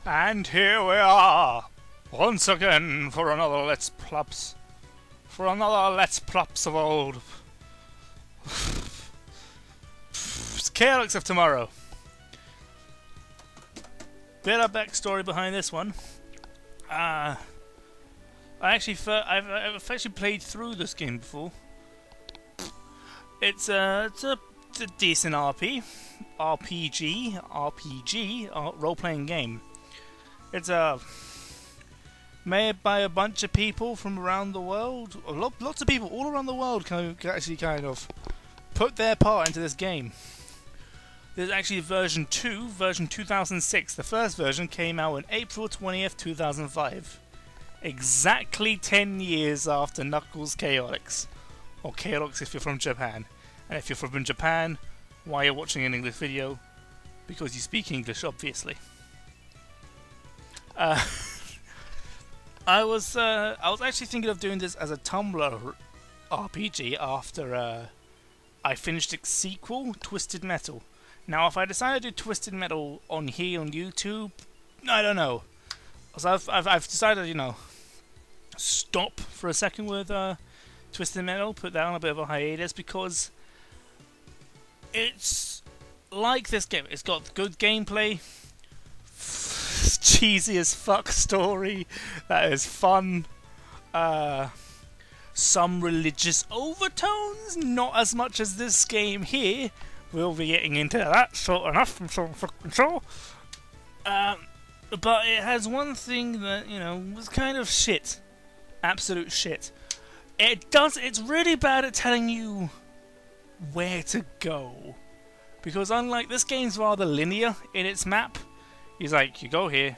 And here we are, once again for another Let's Plops. For another Let's Plops of old. It's Chaotix of tomorrow. Bit of backstory behind this one. I've actually played through this game before. It's a decent RPG, role-playing game. It's made by a bunch of people from around the world. Lots of people all around the world can actually kind of put their part into this game. There's actually version 2, version 2006. The first version came out on April 20th, 2005. Exactly 10 years after Knuckles Chaotix. Or Chaotix if you're from Japan. And if you're from Japan, why you're watching an English video? Because you speak English, obviously. I was actually thinking of doing this as a Tumblr RPG after I finished its sequel, Twisted Metal. Now, if I decide to do Twisted Metal on here on YouTube, I don't know. So I've decided, you know, stop for a second with Twisted Metal, put that on a bit of a hiatus because it's like this game. It's got good gameplay, cheesy as fuck story that is fun. Some religious overtones, not as much as this game here. We'll be getting into that sure enough, I'm so fucking sure. But it has one thing that, you know, was kind of shit. Absolute shit. It's really bad at telling you where to go. Because unlike this game's rather linear in its map. He's like, you go here,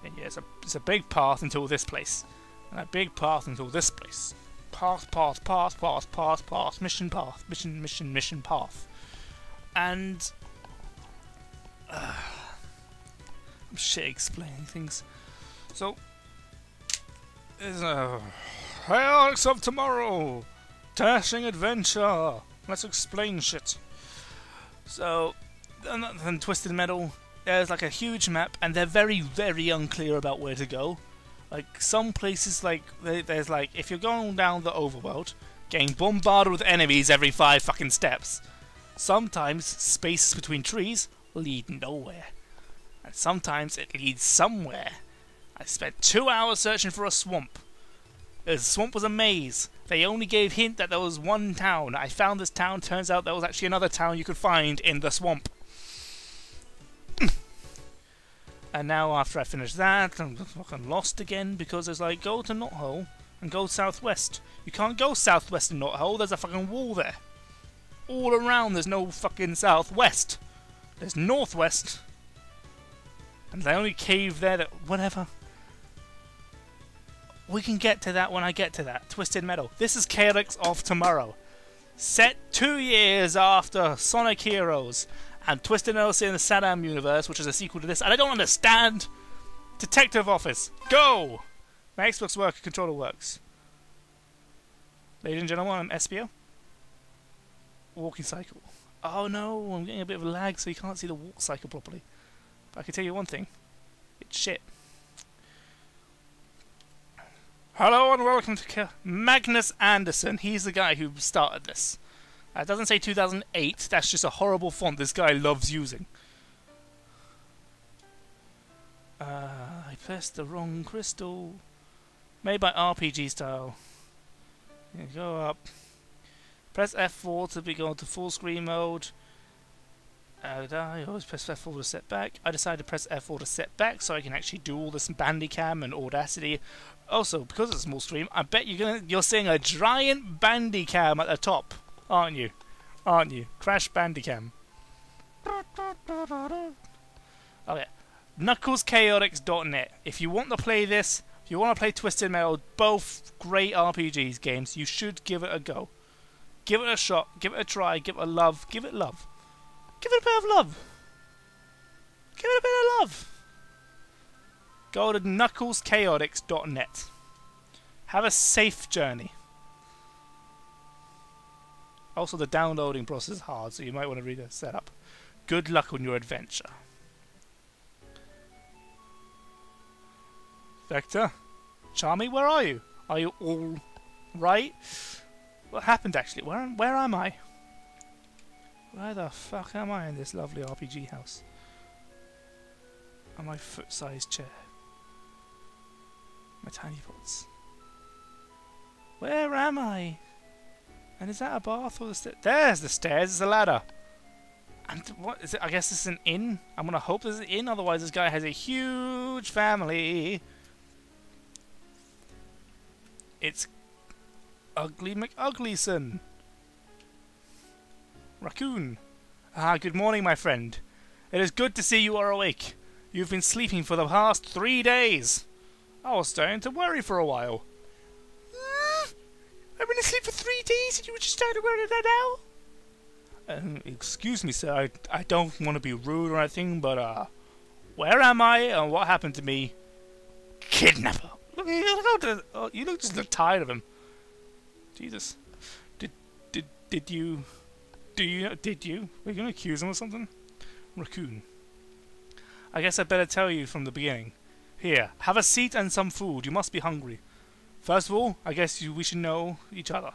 and yeah, it's a big path until this place. And a big path until this place. Path, mission path, mission path. And I'm shit explaining things. So there's a Chaotix of tomorrow, dashing adventure. Let's explain shit. So, and Twisted Metal, there's like a huge map, and they're very, very unclear about where to go. Like some places, like there's like if you're going down the overworld, getting bombarded with enemies every 5 fucking steps. Sometimes spaces between trees lead nowhere, and sometimes it leads somewhere. I spent 2 hours searching for a swamp. The swamp was a maze. They only gave hint that there was one town. I found this town. Turns out there was actually another town you could find in the swamp. And now after I finished that, I'm fucking lost again because there's like, go to Knothole and go southwest. You can't go southwest in Knothole. There's a fucking wall there. All around there's no fucking southwest. There's northwest. And the only cave there that... whatever. We can get to that when I get to that. Twisted Metal. This is Chaotix of tomorrow. Set 2 years after Sonic Heroes. And Twisted Metal in the Saddam universe, which is a sequel to this. And I don't understand! Detective Office. Go! My Xbox works, controller works. Ladies and gentlemen, I'm SPO. Walking cycle. Oh no, I'm getting a bit of a lag so you can't see the walk cycle properly. But I can tell you one thing. It's shit. Hello and welcome to Magnus Anderson. He's the guy who started this. It doesn't say 2008. That's just a horrible font this guy loves using. I pressed the wrong crystal. Made by RPG style. You go up. Press F4 to go to full screen mode. I always press F4 to set back. I decided to press F4 to set back so I can actually do all this Bandicam and Audacity. Also, because it's a small stream, I bet you're seeing a giant Bandicam at the top, aren't you? Aren't you? Crash Bandicam. Okay. KnucklesChaotix.net. If you want to play this, if you want to play Twisted Metal, both great RPGs games, you should give it a go. Give it a shot, give it a try, give it a love, give it love. Give it a bit of love. Give it a bit of love. Go to KnucklesChaotix.net. Have a safe journey. Also, the downloading process is hard, so you might want to read the setup. Good luck on your adventure. Spectre? Charmy, where are you? Are you all right? What happened actually? Where am I? Where the fuck am I in this lovely RPG house? On my foot-sized chair. My tiny pots. Where am I? And is that a bath or the stairs? There's the stairs, it's a ladder. And what is it? I guess this is an inn. I'm gonna hope this is an inn, otherwise this guy has a huge family. It's Ugly McUglyson. Raccoon. Ah, good morning, my friend. It is good to see you are awake. You've been sleeping for the past 3 days. I was starting to worry for a while. I've been asleep for 3 days and you were just starting to worry that now? Excuse me, sir. I don't want to be rude or anything, but, where am I and what happened to me? Kidnapper. You look just tired of him. Jesus. Did you? Were you gonna accuse him of something? Raccoon. I guess I'd better tell you from the beginning. Here, have a seat and some food. You must be hungry. First of all, I guess we should know each other.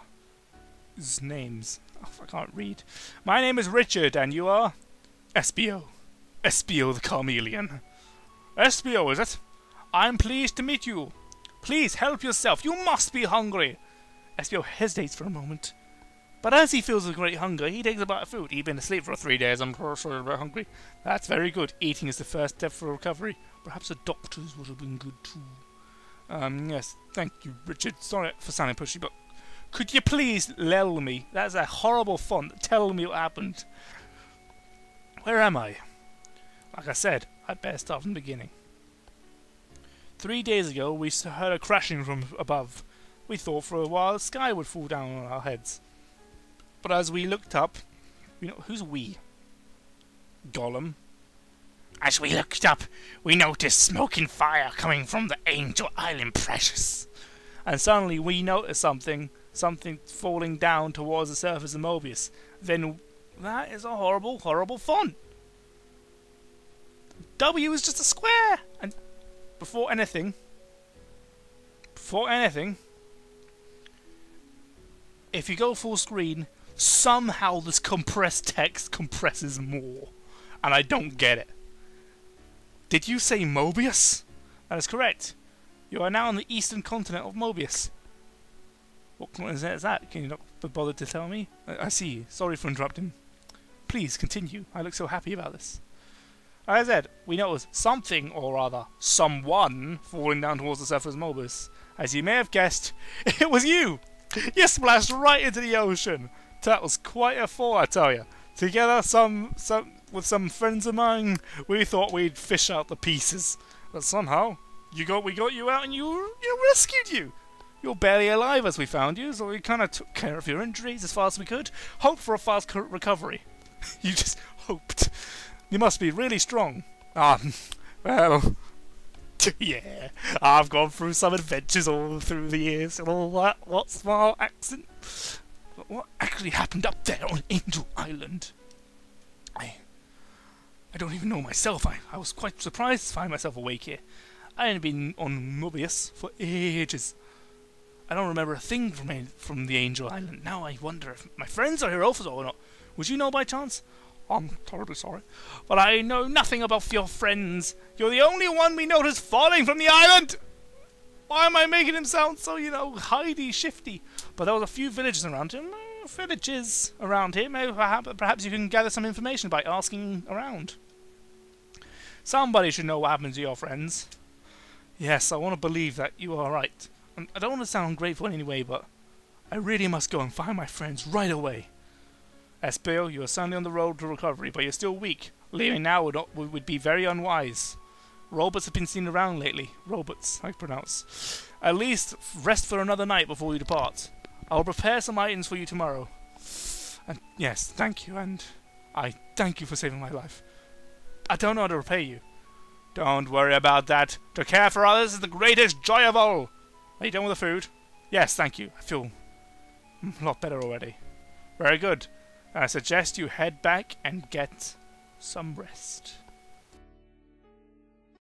Names. Oh, I can't read. My name is Richard, and you are? Espio. Espio the Chameleon. Espio, is it? I'm pleased to meet you. Please help yourself. You must be hungry. Espio hesitates for a moment. But as he feels a great hunger, he takes a bite of food. He's been asleep for 3 days. I'm sure very hungry. That's very good. Eating is the first step for recovery. Perhaps a doctor's would have been good too. Yes, thank you, Richard. Sorry for sounding pushy, but could you please lull me? That's a horrible font. Tell me what happened. Where am I? Like I said, I'd better start from the beginning. 3 days ago, we heard a crashing from above. We thought for a while the sky would fall down on our heads. But as we looked up, who's we? Gollum. As we looked up, we noticed smoke and fire coming from the Angel Island, precious. And suddenly we noticed something falling down towards the surface of Mobius. Then, that is a horrible, horrible font. W is just a square. And before anything, if you go full screen, somehow this compressed text compresses more. And I don't get it. Did you say Mobius? That is correct. You are now on the eastern continent of Mobius. What continent is that? Can you not be bothered to tell me? I see. Sorry for interrupting. Please continue. I look so happy about this. Like I said, we noticed something, or rather, someone, falling down towards the surface of Mobius. As you may have guessed, it was you! You splashed right into the ocean! That was quite a fall, I tell you. Together, with some friends of mine, we thought we'd fish out the pieces. But somehow, we got you out and you rescued you! You're barely alive as we found you, so we kind of took care of your injuries as fast as we could. Hoped for a fast recovery. You just hoped. You must be really strong. Well, yeah, I've gone through some adventures all through the years and all that. What small accent? But what actually happened up there on Angel Island? I don't even know myself. I was quite surprised to find myself awake here. I hadn't been on Mobius for ages. I don't remember a thing from the Angel Island. Now I wonder if my friends are here also or not. Would you know by chance? I'm terribly sorry, but I know nothing about your friends. You're the only one we noticed falling from the island! Why am I making him sound so, hidey, shifty? But there was a few villages around him. Perhaps you can gather some information by asking around. Somebody should know what happened to your friends. Yes, I want to believe that you are right. I don't want to sound ungrateful in any way, but I really must go and find my friends right away. Espio, you are certainly on the road to recovery, but you're still weak. Leaving now would be very unwise. Robots have been seen around lately. Robots, I pronounce. At least rest for another night before you depart. I will prepare some items for you tomorrow. And yes, thank you, and I thank you for saving my life. I don't know how to repay you. Don't worry about that. To care for others is the greatest joy of all. Are you done with the food? Yes, thank you. I feel a lot better already. Very good. I suggest you head back and get some rest.